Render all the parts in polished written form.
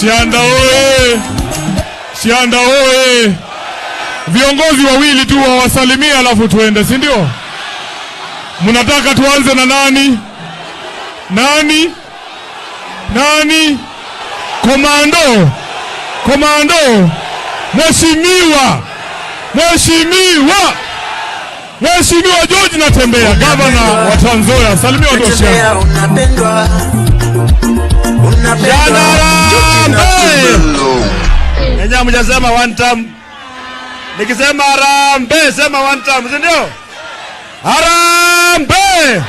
Sianda oye! Sianda oye! Viongozi wawili tu wawasalimia alafu tuende, si ndio? Mnataka tuanze na nani? Nani? Nani? Komando! Komando! Mheshimiwa! Mheshimiwa! Mheshimiwa George Natembeya, gavana wa Trans Nzoia. Salimia watu wa Sianda. Unapendwa. Nyanya mjasema one time. Nikisema Harambee sema one time, si ndio? Harambee!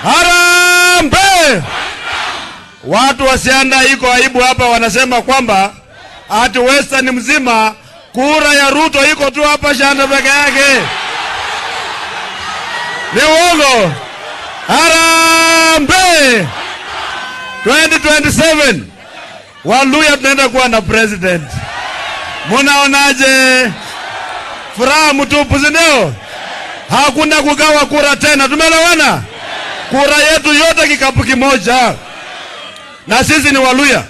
Harambee! Watu wa Sianda iko aibu hapa, wanasema kwamba ati Western mzima kura ya Ruto iko tu hapa Sianda peke yake. Ni uongo. Harambee! 2027 Waluya tunaenda kuwa na president. Munaonaje? Furaha mtupu, si ndio? Hakuna kugawa kura tena, tumeelewana? Kura yetu yote kikapu kimoja. Na sisi ni Waluya.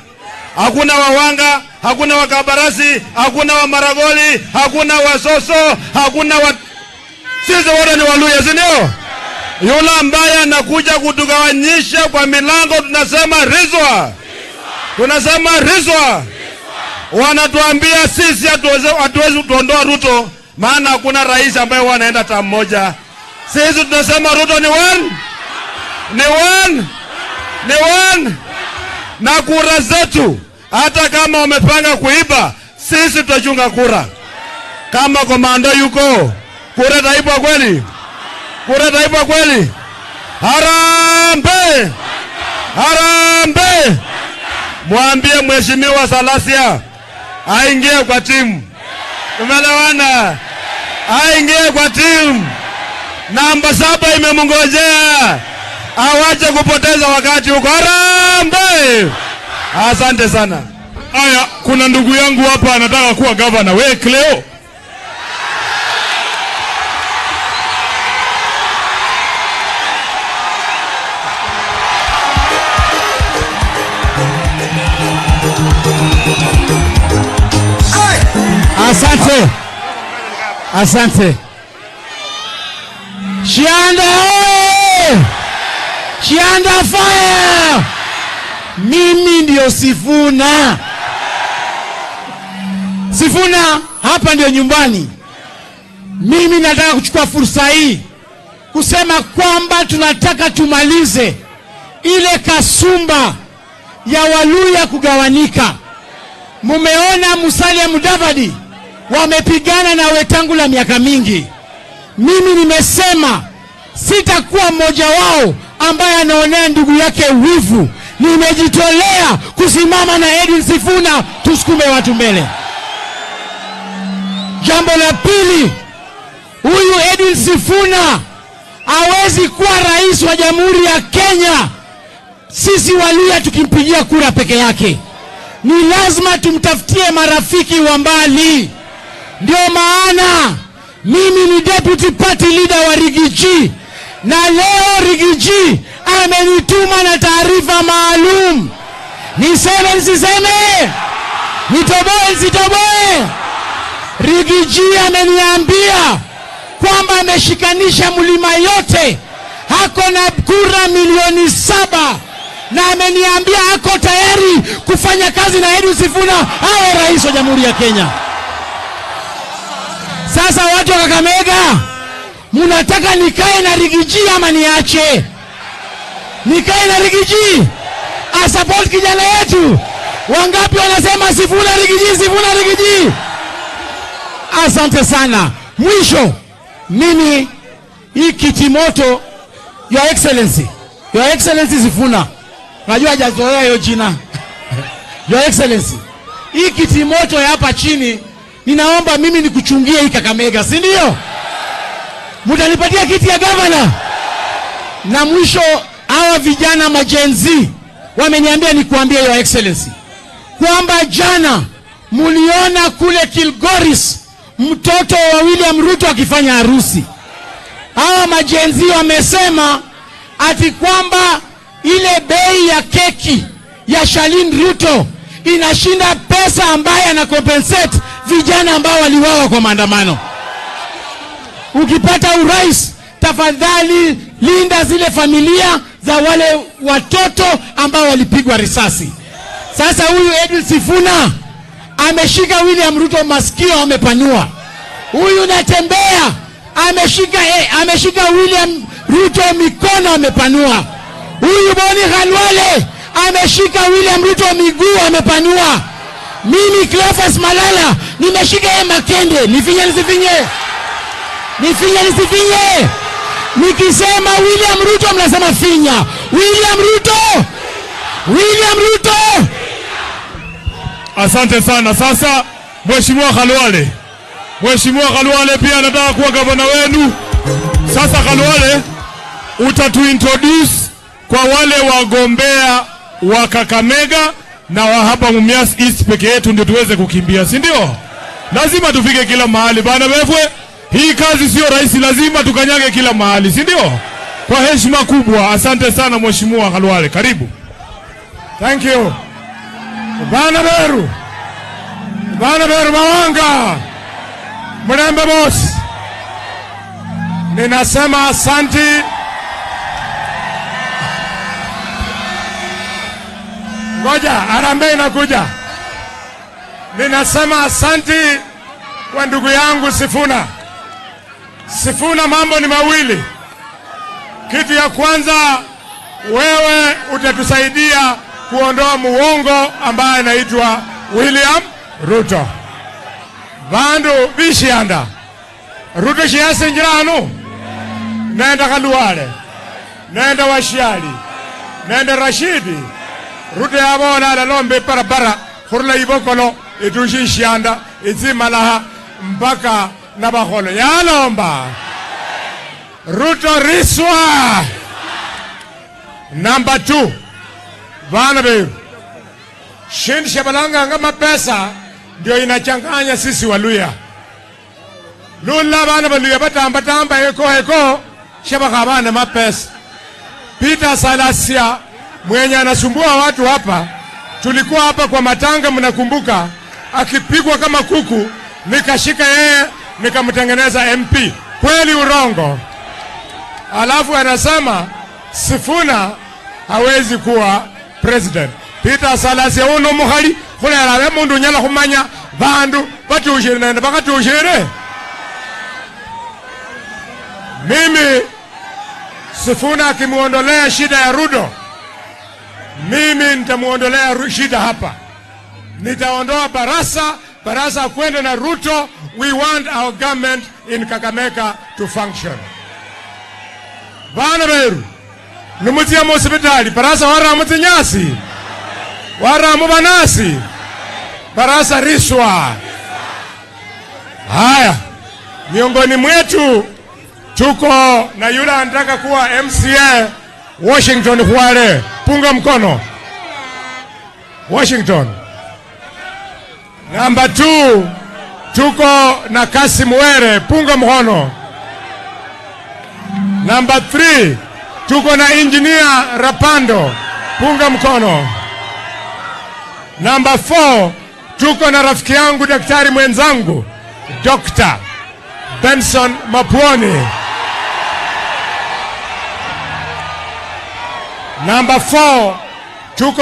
Hakuna Wawanga, hakuna Wakabarasi, hakuna wa Maragoli, hakuna Wasoso, hakuna wa... Sisi wote ni Waluya, si ndio? Yule ambaye anakuja kutugawanyisha kwa milango tunasema rizwa. Tunasema rizwa. Wanatuambia sisi hatuwezi tuondoa Ruto, maana hakuna rais ambaye wanaenda tamu moja. Sisi tunasema Ruto ni one. Ni one. Ni one. Na kura zetu, hata kama wamepanga kuiba, sisi tutachunga kura. Kama komando yuko, kura taibwa kweli? Kura taibwa kweli? Harambee! Harambee! Mwambie Mheshimiwa Salasia aingie kwa timu. Tumeelewana? Aingie kwa timu. Namba 7 imemngojea. Awache kupoteza wakati huko. Harambee! Asante sana. Aya, kuna ndugu yangu hapa anataka kuwa gavana. Wewe Cleo. Asante. Asante. Sianda oye! Sianda fire! Mimi ndio Sifuna. Sifuna hapa ndio nyumbani. Mimi nataka kuchukua fursa hii kusema kwamba tunataka tumalize ile kasumba ya Waluya kugawanika. Mumeona Musalia Mudavadi wamepigana na Wetangula miaka mingi. Mimi nimesema sitakuwa mmoja wao ambaye anaonea ndugu yake wivu. Nimejitolea kusimama na Edwin Sifuna, tusukume watu mbele. Jambo la pili, huyu Edwin Sifuna hawezi kuwa rais wa Jamhuri ya Kenya sisi Waluya tukimpigia kura peke yake. Ni lazima tumtafutie marafiki wa mbali. Ndio maana mimi ni deputy party leader wa Rigiji, na leo Rigiji amenituma na taarifa maalum. Niseme nisiseme? Nitoboe nisitoboe? Rigiji ameniambia kwamba ameshikanisha mlima yote, hako na kura milioni 7, na ameniambia ako tayari kufanya kazi na Edwin Sifuna awe rais wa Jamhuri ya Kenya. Sasa watu wa Kakamega, munataka nikae na Rigiji ama niache? Nikae na Rigiji? Support kijana yetu. Wangapi wanasema Sifuna Rigiji, Sifuna Rigiji? Asante sana. Mwisho, mimi hii kitimoto, Your Excellency Sifuna, najua hajazoea hiyo jina. Your Excellency, hii kitimoto ya hapa chini, ninaomba mimi nikuchungie hii Kakamega, si ndio? Mutanipatia kiti ya gavana. Na mwisho, hawa vijana majenzi wameniambia nikuambia Your Excellency kwamba jana muliona kule Kilgoris mtoto wa William Ruto akifanya harusi. Hawa majenzi wamesema ati kwamba ile bei ya keki ya Shalin Ruto inashinda pesa ambaye ana compensate vijana ambao waliwawa kwa maandamano. Ukipata urais, tafadhali linda zile familia za wale watoto ambao walipigwa risasi. Sasa huyu Edwin Sifuna ameshika William Ruto masikio amepanua. Huyu natembea ameshika William Ruto mikono amepanua. Huyu Boni Khalwale ameshika William Ruto miguu amepanua. Mimi Cleophas Malala nimeshika yeye makende. Nifinye nisifinye? Nifinye nisifinye? Nikisema William Ruto mnasema finya. William Ruto! William Ruto! Asante sana. Sasa Mheshimiwa Khalwale. Mheshimiwa Khalwale pia anataka kuwa gavana wenu. Sasa Khalwale, utatuintroduce kwa wale wagombea wa Kakamega na wa hapa Mumias East peke yetu ndio tuweze kukimbia, si ndio? Lazima tufike kila mahali bana wefwe. Hii kazi sio rahisi, lazima tukanyage kila mahali, si ndio? Kwa heshima kubwa, asante sana Mheshimiwa Khalwale. Karibu. Thank you. Bana Beru Mawanga. Mrembe boss. Ninasema asante. Ngoja, Harambee inakuja. Ninasema asante kwa ndugu yangu Sifuna. Sifuna, mambo ni mawili. Kitu ya kwanza, wewe utatusaidia kuondoa muongo ambaye anaitwa William Ruto. Bandu bishianda. Ruto shiase njirano. Nenda Khalwale. Nenda Washiali. Nenda Rashidi. Ruto yabona la lombe barabara khurla ibokolo etushi shianda izimalaha mpaka Nabakholo. Yalomba. Ruto riswa. Number 2. Bana beru. Shindi shabalanga ngama pesa ndio inachanganya sisi Waluya. Lula bana Waluya batamba eko shabaka bana mapesa. Peter Salasia mwenye anasumbua watu hapa, tulikuwa hapa kwa matanga mnakumbuka, akipigwa kama kuku, nikashika yeye nikamtengeneza MP. Kweli urongo? Alafu anasema Sifuna hawezi kuwa president. Peter Salasia uno mukhali khulera mundu nyala khumanya bandu batushire nende bakatushire. Mimi Sifuna akimuondolea shida ya Ruto, mimi nitamuondolea shida hapa. Nitaondoa Barasa kwenda na Ruto. We want our government in Kakamega to function. Bana beru numutia hospitali Barasa waramu tinyasi waramu banasi Barasa riswa. Haya, miongoni mwetu tuko na yule anataka kuwa MCA Washington Khwale. Punga mkono. Washington. Number 2 tuko na Kasim Were. Punga mkono. Number 3 tuko na Engineer Rapando. Punga mkono. Number 4 tuko na rafiki yangu daktari mwenzangu Dr. Benson Mapwoni. Number 4 tuko